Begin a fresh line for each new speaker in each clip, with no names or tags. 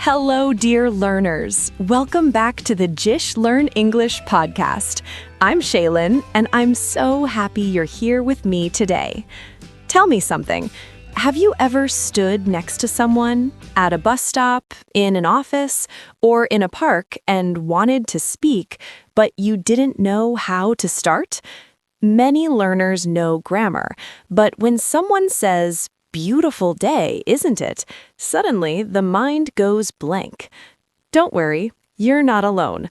Hello, dear learners. Welcome back to the JISH Learn English Podcast. I'm Shaylin, and I'm so happy you're here with me today. Tell me something. Have you ever stood next to someone at a bus stop, in an office, or in a park and wanted to speak, but you didn't know how to start? Many learners know grammar, but when someone says, "Beautiful day, isn't it?" suddenly the mind goes blank. Don't worry, you're not alone.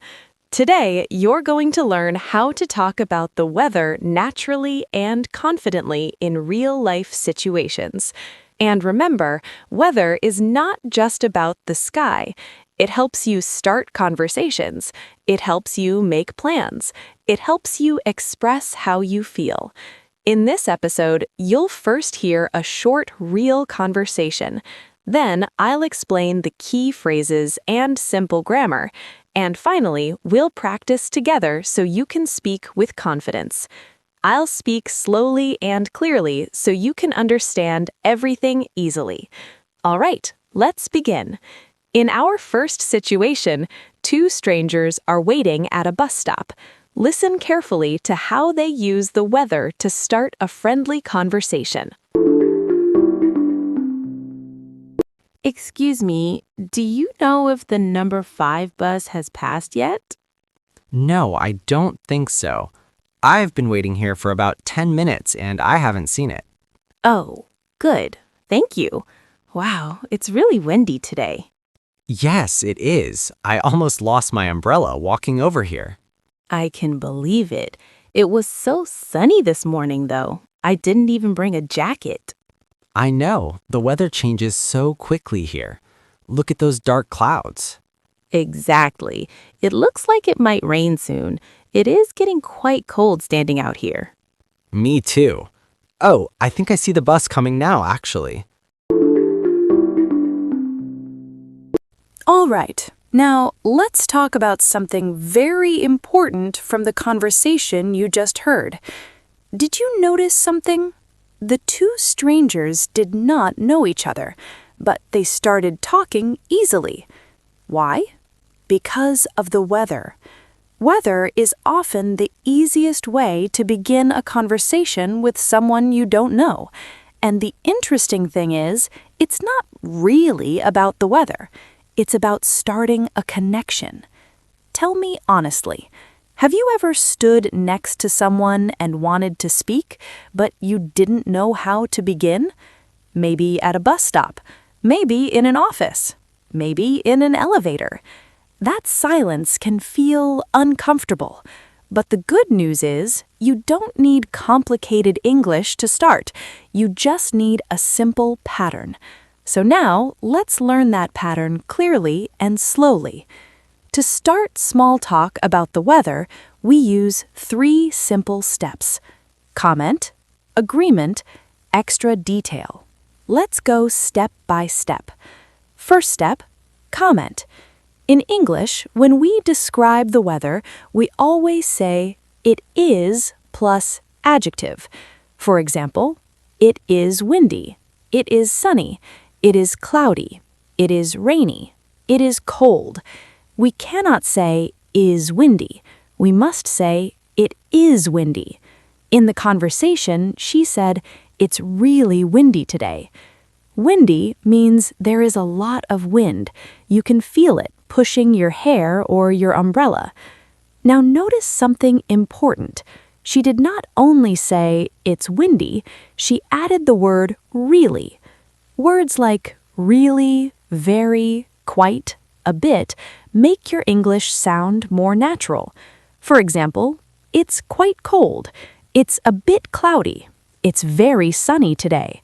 Today, you're going to learn how to talk about the weather naturally and confidently in real-life situations. And remember, weather is not just about the sky. It helps you start conversations. It helps you make plans. It helps you express how you feel. In this episode, you'll first hear a short, real conversation. Then, I'll explain the key phrases and simple grammar. And finally, we'll practice together so you can speak with confidence. I'll speak slowly and clearly so you can understand everything easily. All right, let's begin. In our first situation, two strangers are waiting at a bus stop. Listen carefully to how they use the weather to start a friendly conversation.
Excuse me, do you know if the number 5 bus has passed yet?
No, I don't think so. I've been waiting here for about 10 minutes and I haven't seen it.
Oh, good. Thank you. Wow, it's really windy today.
Yes, it is. I almost lost my umbrella walking over here.
I can believe it. It was so sunny this morning, though. I didn't even bring a jacket.
I know. The weather changes so quickly here. Look at those dark clouds.
Exactly. It looks like it might rain soon. It is getting quite cold standing out here.
Me too. Oh, I think I see the bus coming now, actually.
All right. Now, let's talk about something very important from the conversation you just heard. Did you notice something? The two strangers did not know each other, but they started talking easily. Why? Because of the weather. Weather is often the easiest way to begin a conversation with someone you don't know. And the interesting thing is, it's not really about the weather. It's about starting a connection. Tell me honestly, have you ever stood next to someone and wanted to speak, but you didn't know how to begin? Maybe at a bus stop, maybe in an office, maybe in an elevator. That silence can feel uncomfortable. But the good news is, you don't need complicated English to start. You just need a simple pattern. So now, let's learn that pattern clearly and slowly. To start small talk about the weather, we use 3 simple steps: comment, agreement, extra detail. Let's go step by step. First step, comment. In English, when we describe the weather, we always say, "It is" plus adjective. For example, it is windy, it is sunny, it is cloudy, it is rainy, it is cold. We cannot say, "is windy." We must say, "it is windy." In the conversation, she said, "It's really windy today." Windy means there is a lot of wind. You can feel it pushing your hair or your umbrella. Now notice something important. She did not only say, "it's windy," she added the word really. Words like really, very, quite, a bit make your English sound more natural. For example, it's quite cold. It's a bit cloudy. It's very sunny today.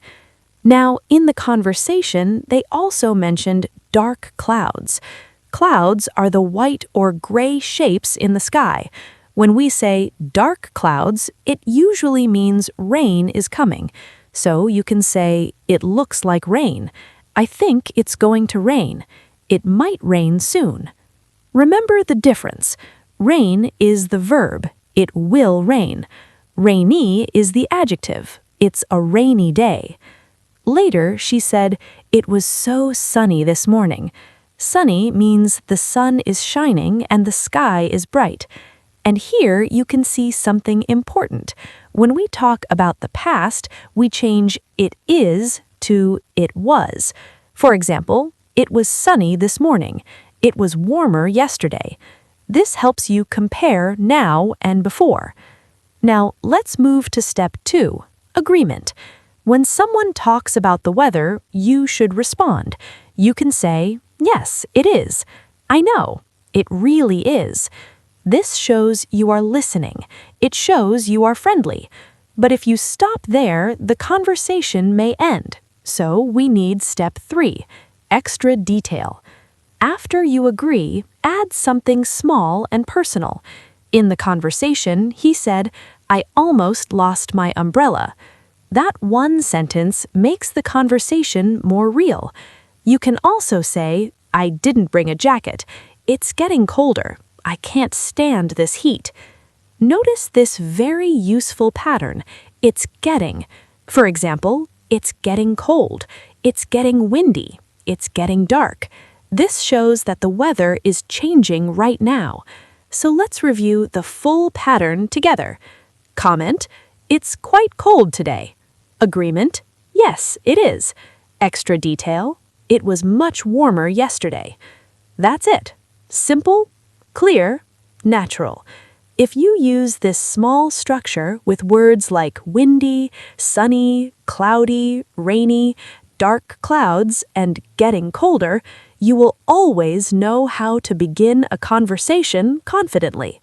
Now, in the conversation, they also mentioned dark clouds. Clouds are the white or gray shapes in the sky. When we say dark clouds, it usually means rain is coming. So you can say, "It looks like rain." "I think it's going to rain." "It might rain soon." Remember the difference. Rain is the verb. It will rain. Rainy is the adjective. It's a rainy day. Later, she said, "It was so sunny this morning." Sunny means the sun is shining and the sky is bright. And here you can see something important. When we talk about the past, we change it is to it was. For example, it was sunny this morning. It was warmer yesterday. This helps you compare now and before. Now, let's move to step 2, agreement. When someone talks about the weather, you should respond. You can say, yes, it is. I know. It really is. This shows you are listening. It shows you are friendly. But if you stop there, the conversation may end. So we need step 3, extra detail. After you agree, add something small and personal. In the conversation, he said, I almost lost my umbrella. That one sentence makes the conversation more real. You can also say, I didn't bring a jacket. It's getting colder. I can't stand this heat. Notice this very useful pattern. It's getting. For example, it's getting cold. It's getting windy. It's getting dark. This shows that the weather is changing right now. So let's review the full pattern together. Comment, it's quite cold today. Agreement, yes, it is. Extra detail, it was much warmer yesterday. That's it. Simple, clear, natural. If you use this small structure with words like windy, sunny, cloudy, rainy, dark clouds, and getting colder, you will always know how to begin a conversation confidently.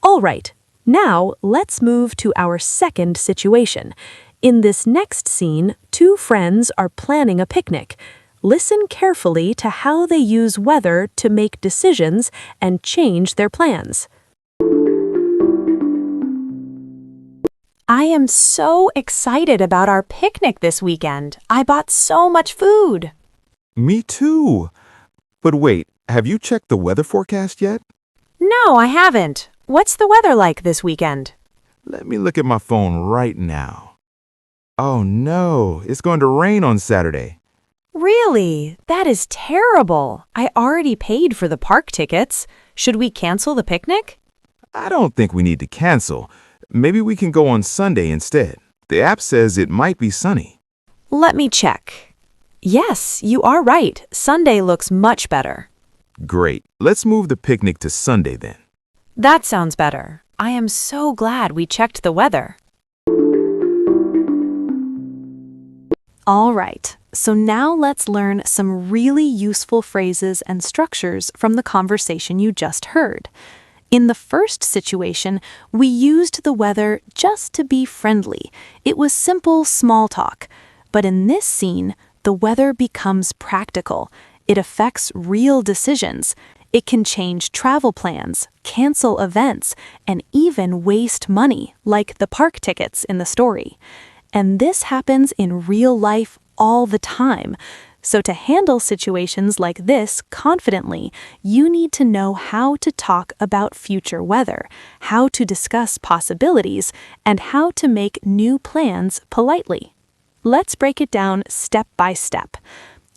All right, now let's move to our second situation. In this next scene, 2 friends are planning a picnic. Listen carefully to how they use weather to make decisions and change their plans.
I am so excited about our picnic this weekend. I bought so much food.
Me too. But wait, have you checked the weather forecast yet?
No, I haven't. What's the weather like this weekend?
Let me look at my phone right now. Oh no, it's going to rain on Saturday.
Really? That is terrible. I already paid for the park tickets. Should we cancel the picnic?
I don't think we need to cancel. Maybe we can go on Sunday instead. The app says it might be sunny.
Let me check. Yes, you are right. Sunday looks much better.
Great. Let's move the picnic to Sunday then.
That sounds better. I am so glad we checked the weather.
All right, so now let's learn some really useful phrases and structures from the conversation you just heard. In the first situation, we used the weather just to be friendly. It was simple small talk. But in this scene, the weather becomes practical. It affects real decisions. It can change travel plans, cancel events, and even waste money, like the park tickets in the story. And this happens in real life all the time. So to handle situations like this confidently, you need to know how to talk about future weather, how to discuss possibilities, and how to make new plans politely. Let's break it down step by step.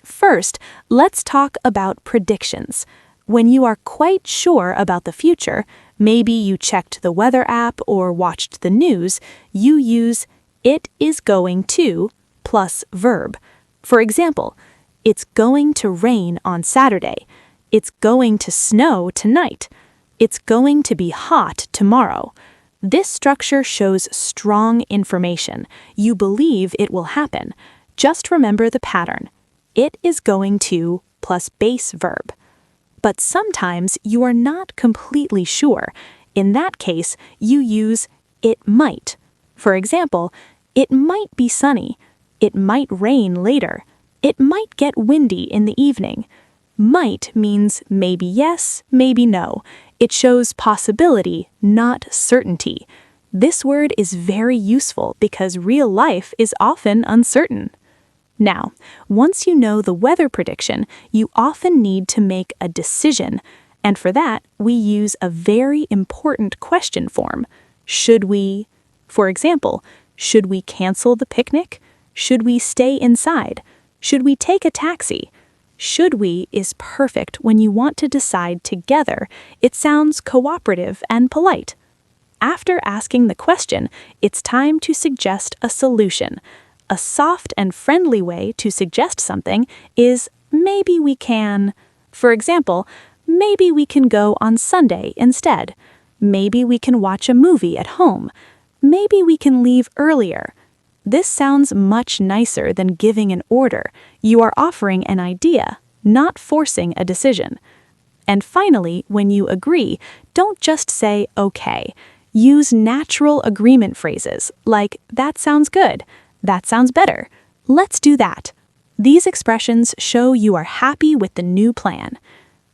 First, let's talk about predictions. When you are quite sure about the future, maybe you checked the weather app or watched the news, you use it is going to plus verb. For example, it's going to rain on Saturday. It's going to snow tonight. It's going to be hot tomorrow. This structure shows strong information. You believe it will happen. Just remember the pattern. It is going to plus base verb. But sometimes you are not completely sure. In that case, you use it might. For example, it might be sunny. It might rain later. It might get windy in the evening. Might means maybe yes, maybe no. It shows possibility, not certainty. This word is very useful because real life is often uncertain. Now, once you know the weather prediction, you often need to make a decision. And for that, we use a very important question form. Should we? For example, should we cancel the picnic? Should we stay inside? Should we take a taxi?
Should we is perfect when you want to decide together. It sounds cooperative and polite. After asking the question, it's time to suggest a solution. A soft and friendly way to suggest something is maybe we can. For example, maybe we can go on Sunday instead. Maybe we can watch a movie at home. Maybe we can leave earlier. This sounds much nicer than giving an order. You are offering an idea, not forcing a decision. And finally, when you agree, don't just say okay. Use natural agreement phrases like, that sounds good, that sounds better, let's do that. These expressions show you are happy with the new plan.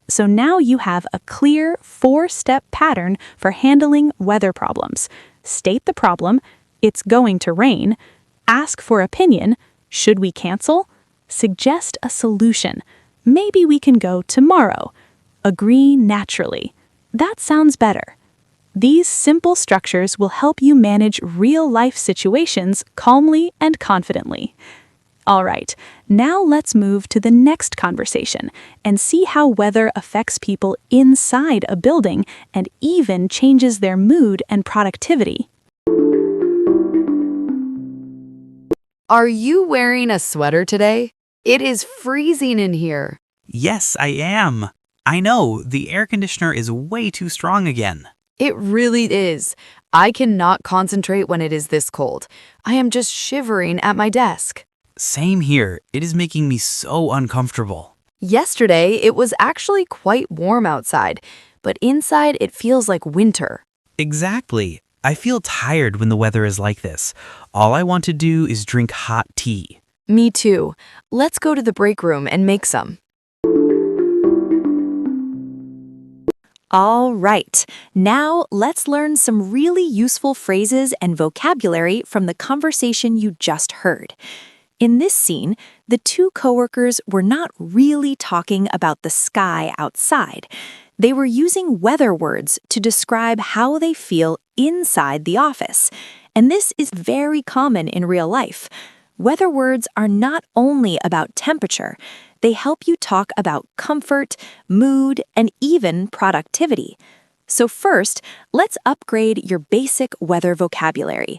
So now you have a clear 4-step pattern for handling weather problems. State the problem, it's going to rain. Ask for opinion, should we cancel? Suggest a solution, maybe we can go tomorrow. Agree naturally, that sounds better. These simple structures will help you manage real-life situations calmly and confidently. All right, now let's move to the next conversation and see how weather affects people inside a building and even changes their mood and productivity.
Are you wearing a sweater today? It is freezing in here.
Yes, I am. I know, the air conditioner is way too strong again.
It really is. I cannot concentrate when it is this cold. I am just shivering at my desk.
Same here. It is making me so uncomfortable.
Yesterday, it was actually quite warm outside, but inside it feels like winter.
Exactly. I feel tired when the weather is like this. All I want to do is drink hot tea.
Me too. Let's go to the break room and make some.
All right, now let's learn some really useful phrases and vocabulary from the conversation you just heard. In this scene, the two coworkers were not really talking about the sky outside. They were using weather words to describe how they feel inside the office. And this is very common in real life. Weather words are not only about temperature. They help you talk about comfort, mood, and even productivity. So first, let's upgrade your basic weather vocabulary.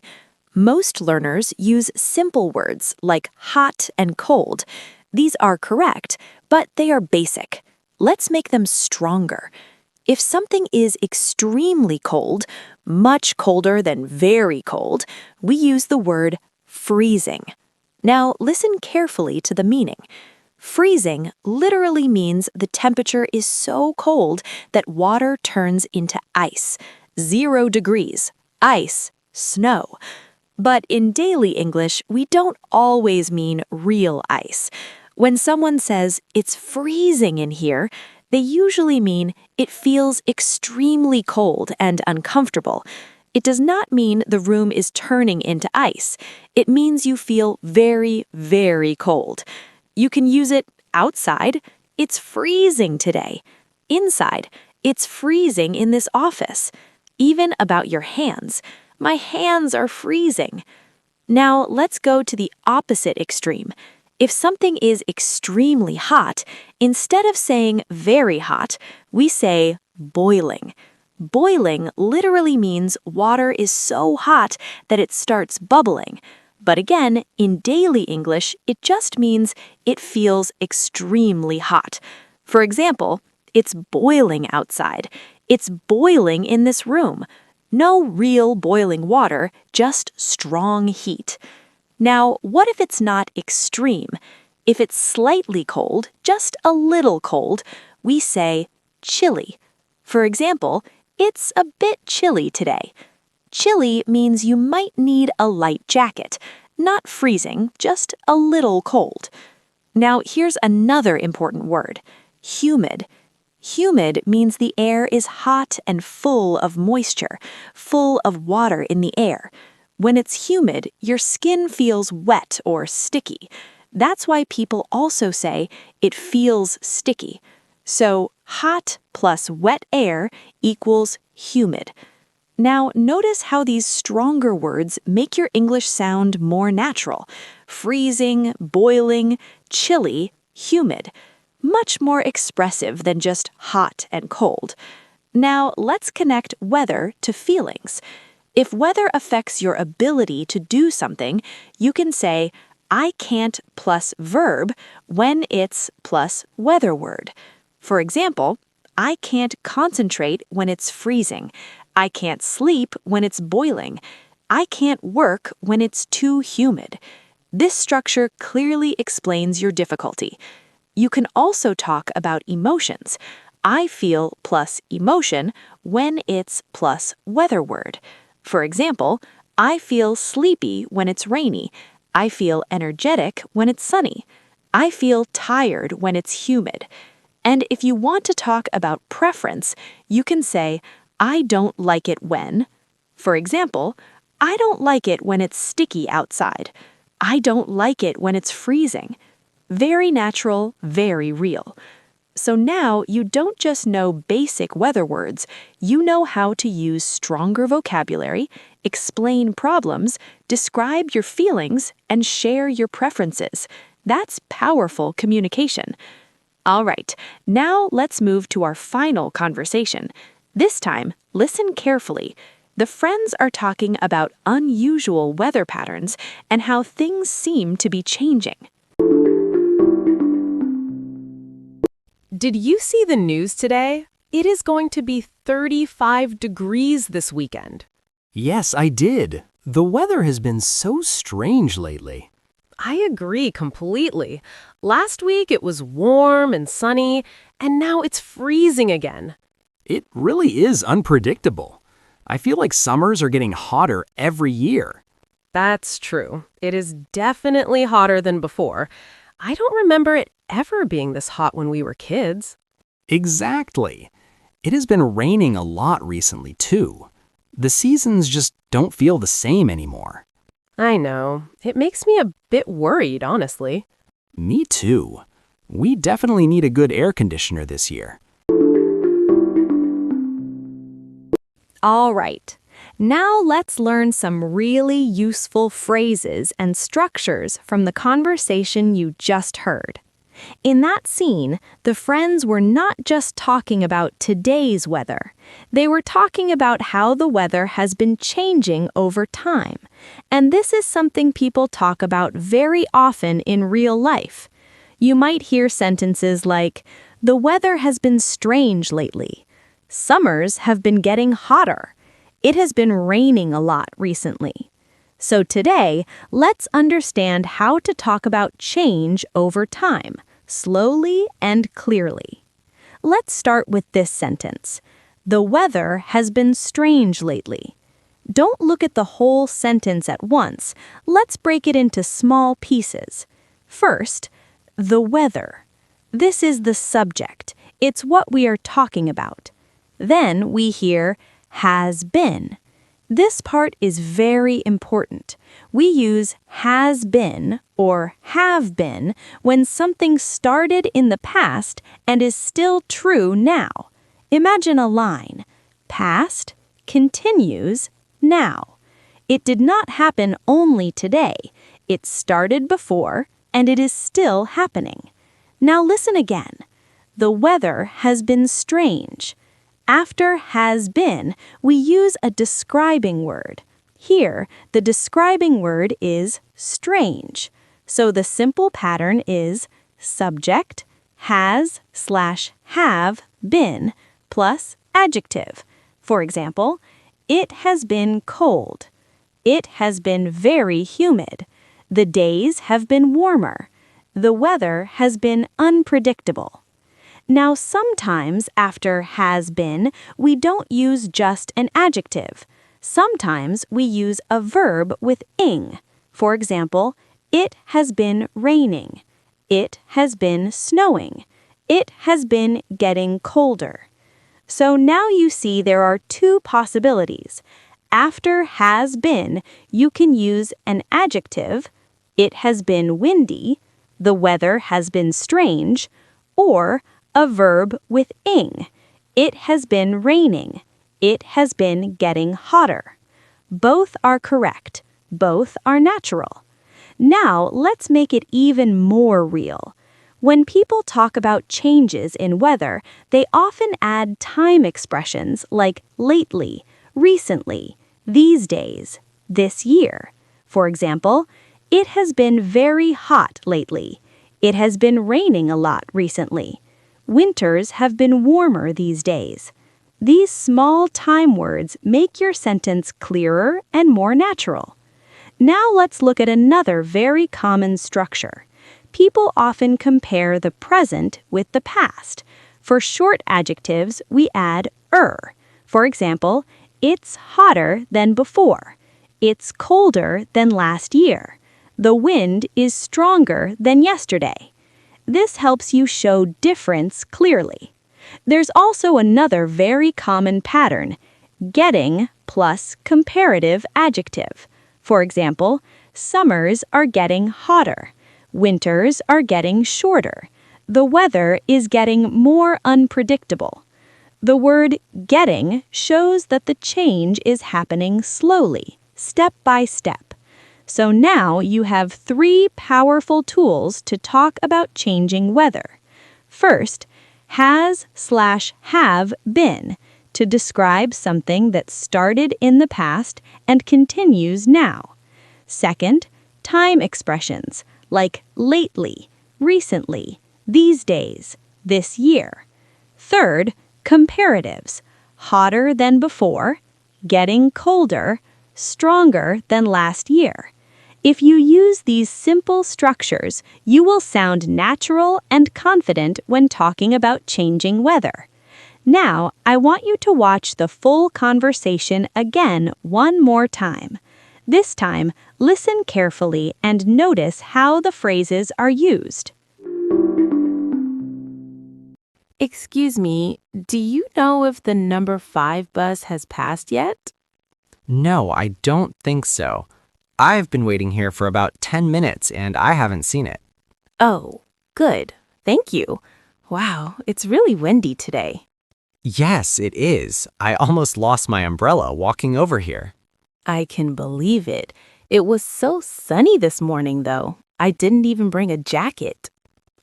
Most learners use simple words like hot and cold. These are correct, but they are basic. Let's make them stronger. If something is extremely cold, much colder than very cold, we use the word freezing. Now listen carefully to the meaning. Freezing literally means the temperature is so cold that water turns into ice. 0 degrees, ice, snow. But in daily English, we don't always mean real ice. When someone says, it's freezing in here, they usually mean it feels extremely cold and uncomfortable. It does not mean the room is turning into ice. It means you feel very, very cold. You can use it outside, it's freezing today. Inside, it's freezing in this office. Even about your hands. My hands are freezing. Now let's go to the opposite extreme. If something is extremely hot, instead of saying very hot, we say boiling. Boiling literally means water is so hot that it starts bubbling. But again, in daily English, it just means it feels extremely hot. For example, it's boiling outside. It's boiling in this room. No real boiling water, just strong heat. Now, what if it's not extreme? If it's slightly cold, just a little cold, we say chilly. For example, it's a bit chilly today. Chilly means you might need a light jacket. Not freezing, just a little cold. Now, here's another important word, humid. Humid means the air is hot and full of moisture, full of water in the air. When it's humid, your skin feels wet or sticky. That's why people also say it feels sticky. So, hot plus wet air equals humid. Now, notice how these stronger words make your English sound more natural. Freezing, boiling, chilly, humid. much more expressive than just hot and cold. Now, let's connect weather to feelings. If weather affects your ability to do something, you can say, I can't plus verb when it's plus weather word. For example, I can't concentrate when it's freezing. I can't sleep when it's boiling. I can't work when it's too humid. This structure clearly explains your difficulty. You can also talk about emotions. I feel plus emotion when it's plus weather word. For example, I feel sleepy when it's rainy. I feel energetic when it's sunny. I feel tired when it's humid. And if you want to talk about preference, you can say, I don't like it when. For example, I don't like it when it's sticky outside. I don't like it when it's freezing. Very natural, very real. So now you don't just know basic weather words, you know how to use stronger vocabulary, explain problems, describe your feelings, and share your preferences. That's powerful communication. All right, now let's move to our final conversation. This time, listen carefully. The friends are talking about unusual weather patterns and how things seem to be changing.
Did you see the news today? It is going to be 35 degrees this weekend.
Yes, I did. The weather has been so strange lately.
I agree completely. Last week it was warm and sunny, and now it's freezing again.
It really is unpredictable. I feel like summers are getting hotter every year.
That's true. It is definitely hotter than before. I don't remember it ever being this hot when we were kids.
Exactly. It has been raining a lot recently, too. The seasons just don't feel the same anymore.
I know. It makes me a bit worried, honestly.
Me too. We definitely need a good air conditioner this year.
All right. Now let's learn some really useful phrases and structures from the conversation you just heard. In that scene, the friends were not just talking about today's weather. They were talking about how the weather has been changing over time. And this is something people talk about very often in real life. You might hear sentences like, the weather has been strange lately. Summers have been getting hotter. It has been raining a lot recently. So today, let's understand how to talk about change over time, slowly and clearly. Let's start with this sentence. The weather has been strange lately. Don't look at the whole sentence at once. Let's break it into small pieces. First, the weather. This is the subject. It's what we are talking about. Then we hear has been. This part is very important. We use has been or have been when something started in the past and is still true now. Imagine a line. Past, continues, now. It did not happen only today. It started before and it is still happening. Now listen again. The weather has been strange. After has been, we use a describing word. Here, the describing word is strange. So the simple pattern is subject, has/have been, plus adjective. For example, it has been cold. It has been very humid. The days have been warmer. The weather has been unpredictable. Now, sometimes after has been, we don't use just an adjective. Sometimes we use a verb with ing. For example, it has been raining. It has been snowing. It has been getting colder. So now you see there are two possibilities. After has been, you can use an adjective. It has been windy. The weather has been strange. Or a verb with ing. It has been raining. It has been getting hotter. Both are correct. Both are natural. Now let's make it even more real.
When people talk about changes in weather, they often add time expressions like lately, recently, these days, this year. For example, it has been very hot lately. It has been raining a lot recently. Winters have been warmer these days. These small time words make your sentence clearer and more natural. Now let's look at another very common structure. People often compare the present with the past. For short adjectives, we add er. For example, it's hotter than before. It's colder than last year. The wind is stronger than yesterday. This helps you show difference clearly. There's also another very common pattern, getting plus comparative adjective. For example, summers are getting hotter. Winters are getting shorter. The weather is getting more unpredictable. The word getting shows that the change is happening slowly, step by step. So now you have 3 powerful tools to talk about changing weather. First, has/have been to describe something that started in the past and continues now. Second, time expressions like lately, recently, these days, this year. Third, comparatives, hotter than before, getting colder, stronger than last year. If you use these simple structures, you will sound natural and confident when talking about changing weather. Now, I want you to watch the full conversation again one more time. This time, listen carefully and notice how the phrases are used.
Excuse me, do you know if the number 5 bus has passed yet?
No, I don't think so. I've been waiting here for about 10 minutes and I haven't seen it.
Oh, good. Thank you. Wow, it's really windy today.
Yes, it is. I almost lost my umbrella walking over here.
I can believe it. It was so sunny this morning, though. I didn't even bring a jacket.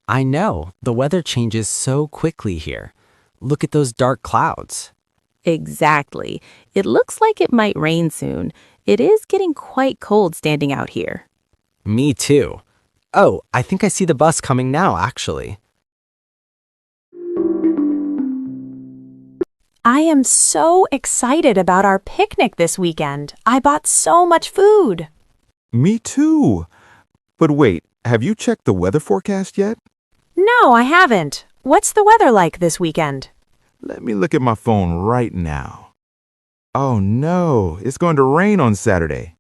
I know. The weather changes so quickly here. Look at those dark clouds.
Exactly. It looks like it might rain soon. It is getting quite cold standing out here.
Me too. Oh, I think I see the bus coming now, actually.
I am so excited about our picnic this weekend. I bought so much food.
Me too. But wait, have you checked the weather forecast yet?
No, I haven't. What's the weather like this weekend?
Let me look at my phone right now. Oh no, it's going to rain on Saturday.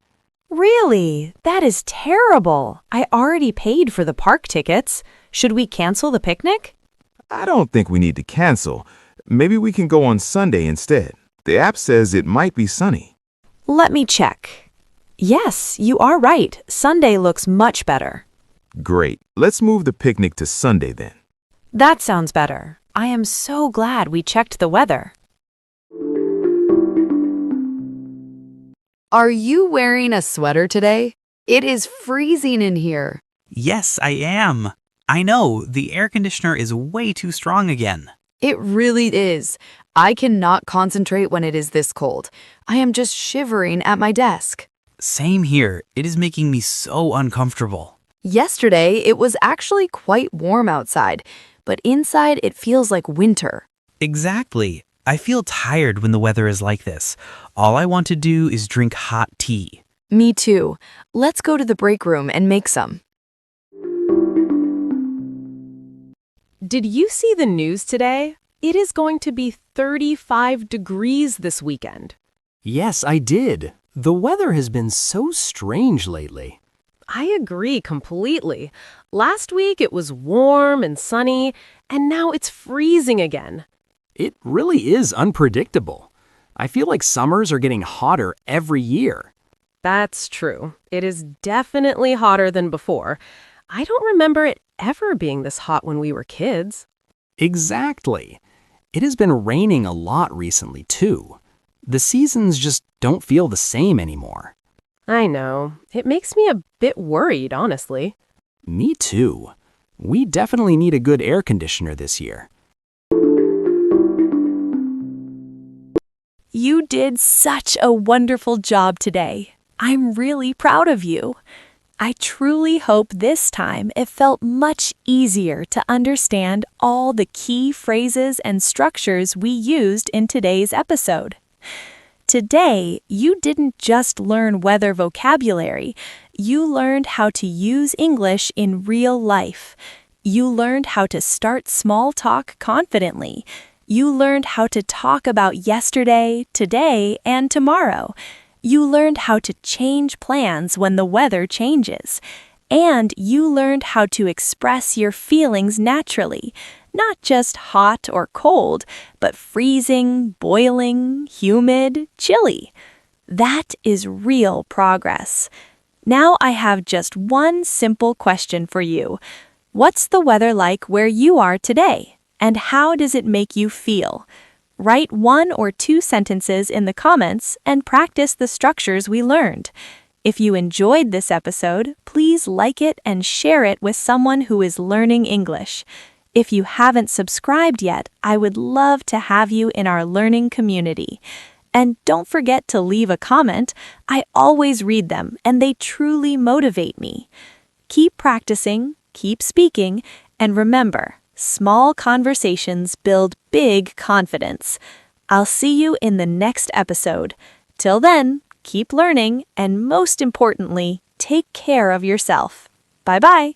Really? That is terrible. I already paid for the park tickets. Should we cancel the picnic?
I don't think we need to cancel. Maybe we can go on Sunday instead. The app says it might be sunny.
Let me check. Yes, you are right. Sunday looks much better.
Great. Let's move the picnic to Sunday then.
That sounds better. I am so glad we checked the weather.
Are you wearing a sweater today? It is freezing in here.
Yes, I am. I know, the air conditioner is way too strong again.
It really is. I cannot concentrate when it is this cold. I am just shivering at my desk.
Same here. It is making me so uncomfortable.
Yesterday, it was actually quite warm outside, but inside it feels like winter.
Exactly. I feel tired when the weather is like this. All I want to do is drink hot tea.
Me too. Let's go to the break room and make some.
Did you see the news today? It is going to be 35 degrees this weekend.
Yes, I did. The weather has been so strange lately.
I agree completely. Last week it was warm and sunny, and now it's freezing again.
It really is unpredictable. I feel like summers are getting hotter every year.
That's true. It is definitely hotter than before. I don't remember it ever being this hot when we were kids.
Exactly. It has been raining a lot recently, too. The seasons just don't feel the same anymore.
I know. It makes me a bit worried, honestly.
Me too. We definitely need a good air conditioner this year.
You did such a wonderful job today. I'm really proud of you. I truly hope this time it felt much easier to understand all the key phrases and structures we used in today's episode. Today, you didn't just learn weather vocabulary, you learned how to use English in real life. You learned how to start small talk confidently. You learned how to talk about yesterday, today, and tomorrow. You learned how to change plans when the weather changes. And you learned how to express your feelings naturally, not just hot or cold, but freezing, boiling, humid, chilly. That is real progress. Now I have just one simple question for you. What's the weather like where you are today? And how does it make you feel? Write 1 or 2 sentences in the comments and practice the structures we learned. If you enjoyed this episode, please like it and share it with someone who is learning English. If you haven't subscribed yet, I would love to have you in our learning community. And don't forget to leave a comment. I always read them, and they truly motivate me. Keep practicing, keep speaking, and remember, small conversations build big confidence. I'll see you in the next episode. Till then, keep learning, and most importantly, take care of yourself. Bye-bye.